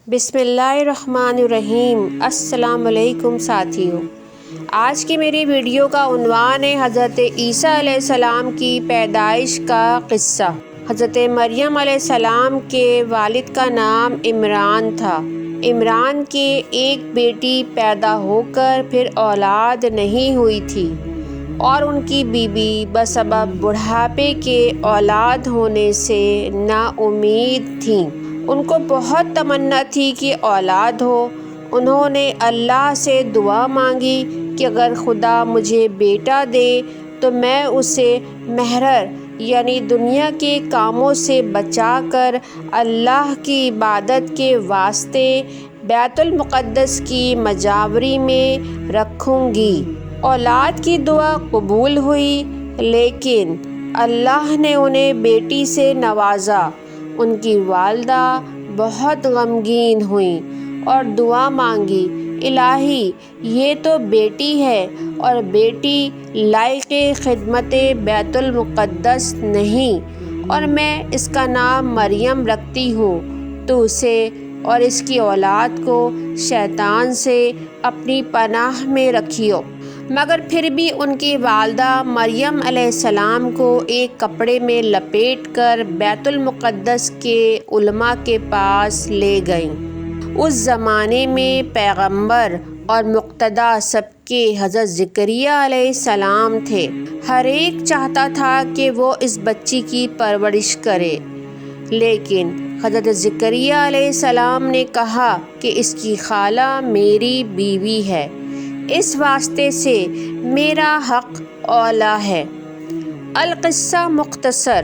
بسم اللہ الرحمن الرحیم۔ السلام علیکم ساتھیوں، آج کی میری ویڈیو کا عنوان ہے حضرت عیسیٰ علیہ السلام کی پیدائش کا قصہ۔ حضرت مریم علیہ السلام کے والد کا نام عمران تھا۔ عمران کی ایک بیٹی پیدا ہو کر پھر اولاد نہیں ہوئی تھی اور ان کی بیوی بسبب بڑھاپے کے اولاد ہونے سے نا امید تھیں۔ ان کو بہت تمنا تھی کہ اولاد ہو۔ انہوں نے اللہ سے دعا مانگی کہ اگر خدا مجھے بیٹا دے تو میں اسے محرر یعنی دنیا کے کاموں سے بچا کر اللہ کی عبادت کے واسطے بیت المقدس کی مجاوری میں رکھوں گی۔ اولاد کی دعا قبول ہوئی، لیکن اللہ نے انہیں بیٹی سے نوازا۔ ان کی والدہ بہت غمگین ہوئیں اور دعا مانگی، الہی یہ تو بیٹی ہے اور بیٹی لائق خدمت بیت المقدس نہیں، اور میں اس کا نام مریم رکھتی ہوں، تو اسے اور اس کی اولاد کو شیطان سے اپنی پناہ میں رکھیو۔ مگر پھر بھی ان کی والدہ مریم علیہ السلام کو ایک کپڑے میں لپیٹ کر بیت المقدس کے علماء کے پاس لے گئیں۔ اس زمانے میں پیغمبر اور مقتدی سب کے حضرت زکریا علیہ السلام تھے۔ ہر ایک چاہتا تھا کہ وہ اس بچی کی پرورش کرے، لیکن حضرت زکریا علیہ السلام نے کہا کہ اس کی خالہ میری بیوی ہے، اس واسطے سے میرا حق اولیٰ ہے۔ القصہ مختصر،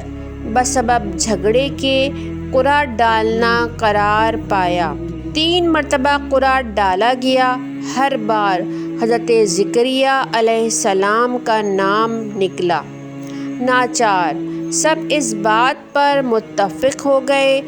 بسبب جھگڑے کے قرعہ ڈالنا قرار پایا۔ 3 مرتبہ قرعہ ڈالا گیا، ہر بار حضرت زکریا علیہ السلام کا نام نکلا۔ ناچار سب اس بات پر متفق ہو گئے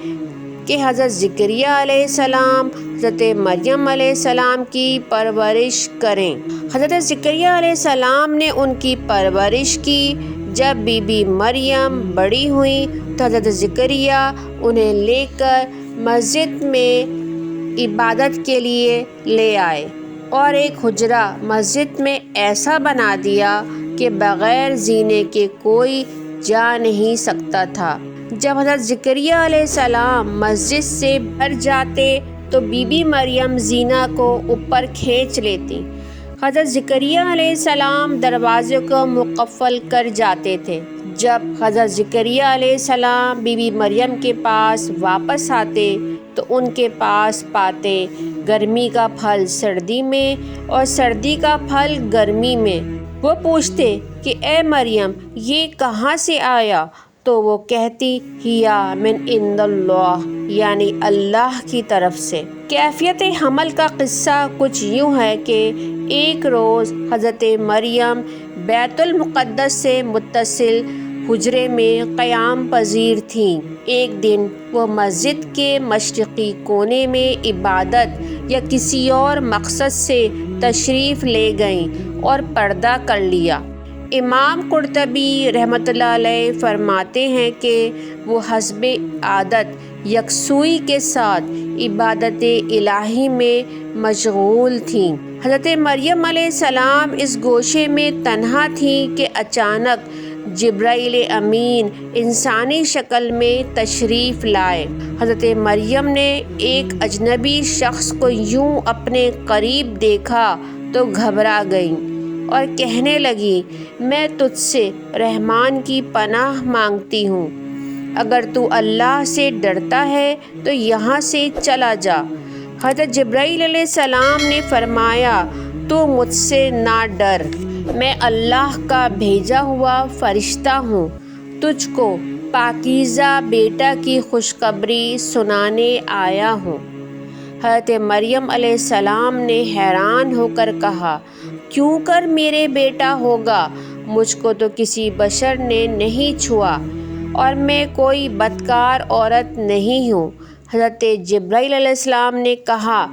کہ حضرت زکریا علیہ السلام حضرت مریم علیہ السلام کی پرورش کریں۔ حضرت زکریا علیہ السلام نے ان کی پرورش کی۔ جب بی بی مریم بڑی ہوئیں تو حضرت زکریا انہیں لے کر مسجد میں عبادت کے لیے لے آئے اور ایک حجرہ مسجد میں ایسا بنا دیا کہ بغیر زینے کے کوئی جا نہیں سکتا تھا۔ جب حضرت زکریا علیہ السلام مسجد سے باہر جاتے تو بی بی مریم زینہ کو اوپر کھینچ لیتی۔ حضرت زکریا علیہ السلام دروازے کو مقفل کر جاتے تھے۔ جب حضرت زکریا علیہ السلام بی بی مریم کے پاس واپس آتے تو ان کے پاس پاتے گرمی کا پھل سردی میں اور سردی کا پھل گرمی میں۔ وہ پوچھتے کہ اے مریم یہ کہاں سے آیا؟ تو وہ کہتی ہیا من عند اللہ، یعنی اللہ کی طرف سے۔ کیفیت حمل کا قصہ کچھ یوں ہے کہ ایک روز حضرت مریم بیت المقدس سے متصل حجرے میں قیام پذیر تھیں۔ ایک دن وہ مسجد کے مشرقی کونے میں عبادت یا کسی اور مقصد سے تشریف لے گئیں اور پردہ کر لیا۔ امام قرطبی رحمۃ اللہ علیہ فرماتے ہیں کہ وہ حسب عادت یکسوئی کے ساتھ عبادت الہی میں مشغول تھیں۔ حضرت مریم علیہ السلام اس گوشے میں تنہا تھیں کہ اچانک جبرائیل امین انسانی شکل میں تشریف لائے۔ حضرت مریم نے ایک اجنبی شخص کو یوں اپنے قریب دیکھا تو گھبرا گئیں اور کہنے لگی، میں تجھ سے رحمان کی پناہ مانگتی ہوں، اگر تو اللہ سے ڈرتا ہے تو یہاں سے چلا جا۔ حضرت جبرائیل علیہ السلام نے فرمایا، تو مجھ سے نہ ڈر، میں اللہ کا بھیجا ہوا فرشتہ ہوں، تجھ کو پاکیزہ بیٹا کی خوشخبری سنانے آیا ہوں۔ حضرت مریم علیہ السلام نے حیران ہو کر کہا، کیوں کر میرے بیٹا ہوگا؟ مجھ کو تو کسی بشر نے نہیں چھوا اور میں کوئی بدکار عورت نہیں ہوں۔ حضرت جبرائیل علیہ السلام نے کہا،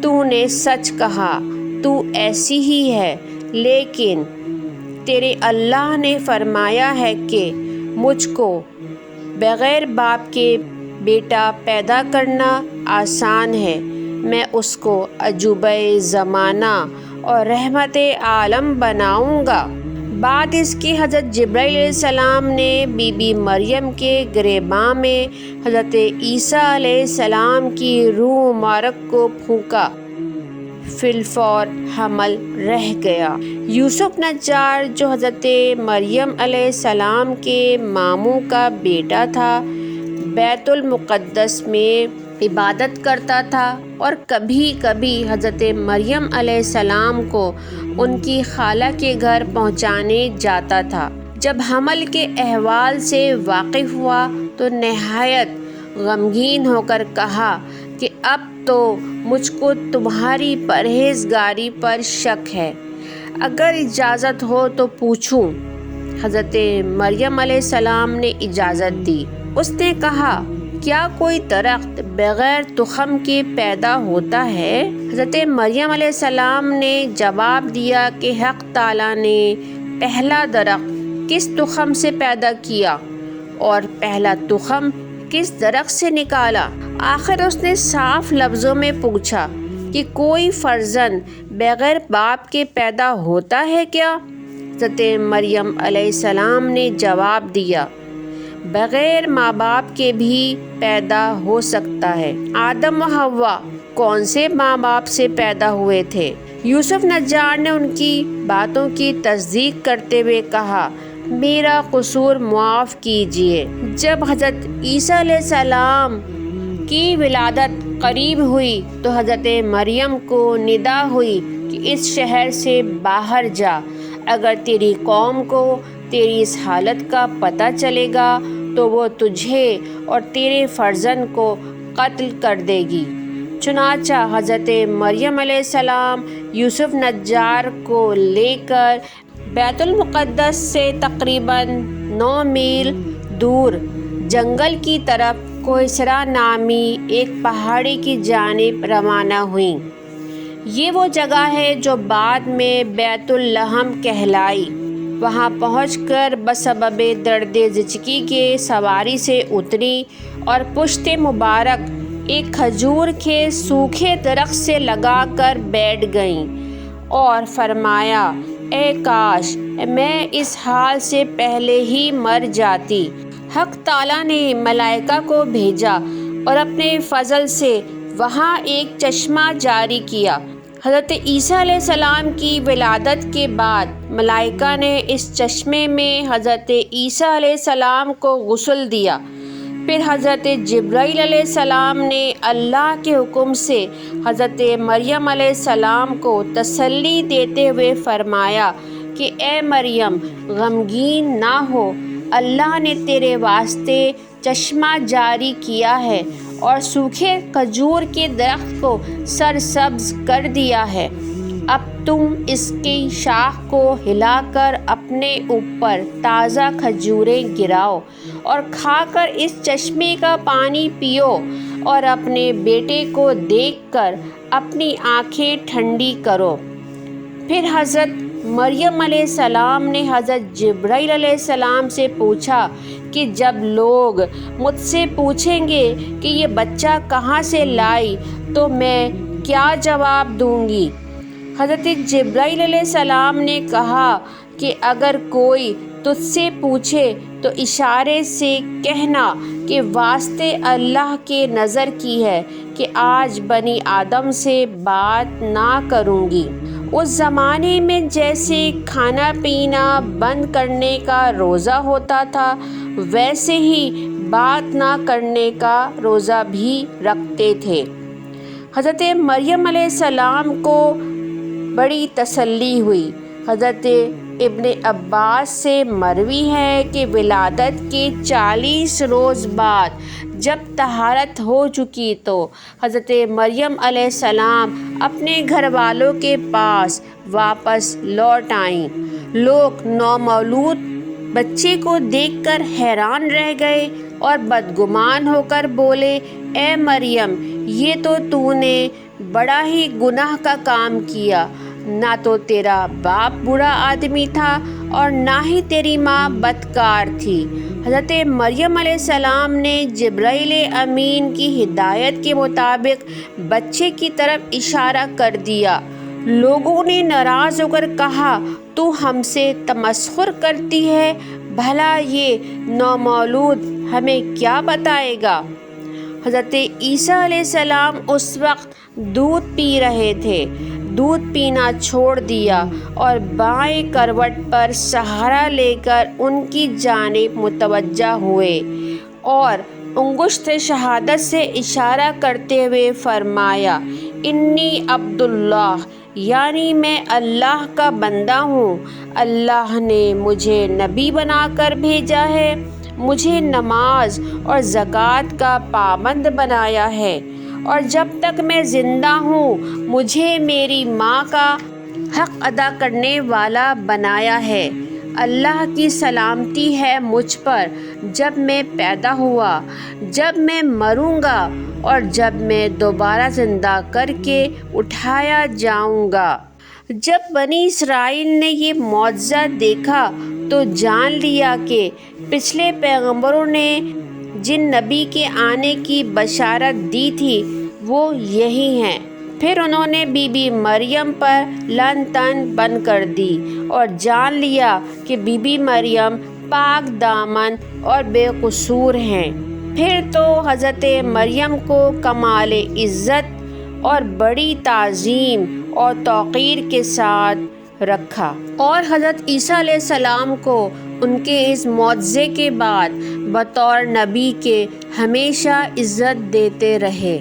تو نے سچ کہا، تو ایسی ہی ہے، لیکن تیرے اللہ نے فرمایا ہے کہ مجھ کو بغیر باپ کے بیٹا پیدا کرنا آسان ہے، میں اس کو عجوبہ زمانہ اور رحمت عالم بناؤں گا۔ بعد اس کے حضرت جبرائیل علیہ السلام نے بی بی مریم کے گریباں میں حضرت عیسیٰ علیہ السلام کی روح مبارک کو پھونکا، فی الفور حمل رہ گیا۔ یوسف نجار جو حضرت مریم علیہ السلام کے ماموں کا بیٹا تھا، بیت المقدس میں عبادت کرتا تھا اور کبھی کبھی حضرت مریم علیہ السلام کو ان کی خالہ کے گھر پہنچانے جاتا تھا۔ جب حمل کے احوال سے واقف ہوا تو نہایت غمگین ہو کر کہا کہ اب تو مجھ کو تمہاری پرہیزگاری پر شک ہے، اگر اجازت ہو تو پوچھوں۔ حضرت مریم علیہ السلام نے اجازت دی۔ اس نے کہا، کیا کوئی درخت بغیر تخم کے پیدا ہوتا ہے؟ حضرت مریم علیہ السلام نے جواب دیا کہ حق تعالیٰ نے پہلا درخت کس تخم سے پیدا کیا اور پہلا تخم کس درخت سے نکالا؟ آخر اس نے صاف لفظوں میں پوچھا کہ کوئی فرزند بغیر باپ کے پیدا ہوتا ہے کیا؟ حضرت مریم علیہ السلام نے جواب دیا، بغیر ماں باپ کے بھی پیدا ہو سکتا ہے۔ آدم و حوا کون سے ماں باپ سے پیدا ہوئے تھے؟ یوسف نجار نے ان کی باتوں کی تصدیق کرتے ہوئے کہا، میرا قصور معاف کیجیے۔ جب حضرت عیسیٰ علیہ السلام کی ولادت قریب ہوئی تو حضرت مریم کو ندا ہوئی کہ اس شہر سے باہر جا، اگر تیری قوم کو تیری اس حالت کا پتہ چلے گا تو وہ تجھے اور تیرے فرزند کو قتل کر دے گی۔ چنانچہ حضرت مریم علیہ السلام یوسف نجار کو لے کر بیت المقدس سے تقریباً 9 میل دور جنگل کی طرف کوہسرا نامی ایک پہاڑی کی جانب روانہ ہوئیں۔ یہ وہ جگہ ہے جو بعد میں بیت اللحم کہلائی۔ وہاں پہنچ کر بسبب درد زچگی کے سواری سے اتری اور پشت مبارک ایک کھجور کے سوکھے درخت سے لگا کر بیٹھ گئیں اور فرمایا، اے کاش میں اس حال سے پہلے ہی مر جاتی۔ حق تعالیٰ نے ملائکہ کو بھیجا اور اپنے فضل سے وہاں ایک چشمہ جاری کیا۔ حضرت عیسیٰ علیہ السلام کی ولادت کے بعد ملائکہ نے اس چشمے میں حضرت عیسیٰ علیہ السلام کو غسل دیا۔ پھر حضرت جبرائیل علیہ السلام نے اللہ کے حکم سے حضرت مریم علیہ السلام کو تسلی دیتے ہوئے فرمایا کہ اے مریم غمگین نہ ہو، اللہ نے تیرے واسطے چشمہ جاری کیا ہے اور سوکھے کھجور کے درخت کو سرسبز کر دیا ہے۔ اب تم اس کی شاخ کو ہلا کر اپنے اوپر تازہ کھجوریں گراؤ اور کھا کر اس چشمے کا پانی پیو اور اپنے بیٹے کو دیکھ کر اپنی آنکھیں ٹھنڈی کرو۔ پھر حضرت مریم علیہ السلام نے حضرت جبرائیل علیہ السلام سے پوچھا کہ جب لوگ مجھ سے پوچھیں گے کہ یہ بچہ کہاں سے لائی تو میں کیا جواب دوں گی؟ حضرت جبرائیل علیہ السلام نے کہا کہ اگر کوئی تجھ سے پوچھے تو اشارے سے کہنا کہ واسطے اللہ کے نظر کی ہے کہ آج بنی آدم سے بات نہ کروں گی۔ اس زمانے میں جیسے کھانا پینا بند کرنے کا روزہ ہوتا تھا، ویسے ہی بات نہ کرنے کا روزہ بھی رکھتے تھے۔ حضرت مریم علیہ السلام کو بڑی تسلی ہوئی۔ حضرت ابن عباس سے مروی ہے کہ ولادت کے 40 روز بعد جب طہارت ہو چکی تو حضرت مریم علیہ السلام اپنے گھر والوں کے پاس واپس لوٹ آئیں۔ لوگ نومولود بچے کو دیکھ کر حیران رہ گئے اور بدگمان ہو کر بولے، اے مریم یہ تو نے بڑا ہی گناہ کا کام کیا، نہ تو تیرا باپ برا آدمی تھا اور نہ ہی تیری ماں بدکار تھی، حضرت مریم علیہ السلام نے جبرائیل امین کی ہدایت کے مطابق بچے کی طرف اشارہ کر دیا۔ لوگوں نے ناراض ہو کر کہا، تو ہم سے تمسخر کرتی ہے، بھلا یہ نومولود ہمیں کیا بتائے گا؟ حضرت عیسیٰ علیہ السلام اس وقت دودھ پی رہے تھے۔ دودھ پینا چھوڑ دیا اور بائیں کروٹ پر سہارا لے کر ان کی جانب متوجہ ہوئے اور انگشت شہادت سے اشارہ کرتے ہوئے فرمایا، انی عبداللہ، یعنی میں اللہ کا بندہ ہوں۔ اللہ نے مجھے نبی بنا کر بھیجا ہے، مجھے نماز اور زکوٰۃ کا پابند بنایا ہے، اور جب تک میں زندہ ہوں مجھے میری ماں کا حق ادا کرنے والا بنایا ہے۔ اللہ کی سلامتی ہے مجھ پر، جب میں پیدا ہوا، جب میں مروں گا اور جب میں دوبارہ زندہ کر کے اٹھایا جاؤں گا۔ جب بنی اسرائیل نے یہ معجزہ دیکھا تو جان لیا کہ پچھلے پیغمبروں نے جن نبی کے آنے کی بشارت دی تھی وہ یہی ہیں۔ پھر انہوں نے بی بی مریم پر لعن طعن بند کر دی اور جان لیا کہ بی بی مریم پاک دامن اور بے قصور ہیں۔ پھر تو حضرت مریم کو کمال عزت اور بڑی تعظیم اور توقیر کے ساتھ رکھا، اور حضرت عیسیٰ علیہ السلام کو ان کے اس معجزے کے بعد بطور نبی کے ہمیشہ عزت دیتے رہے۔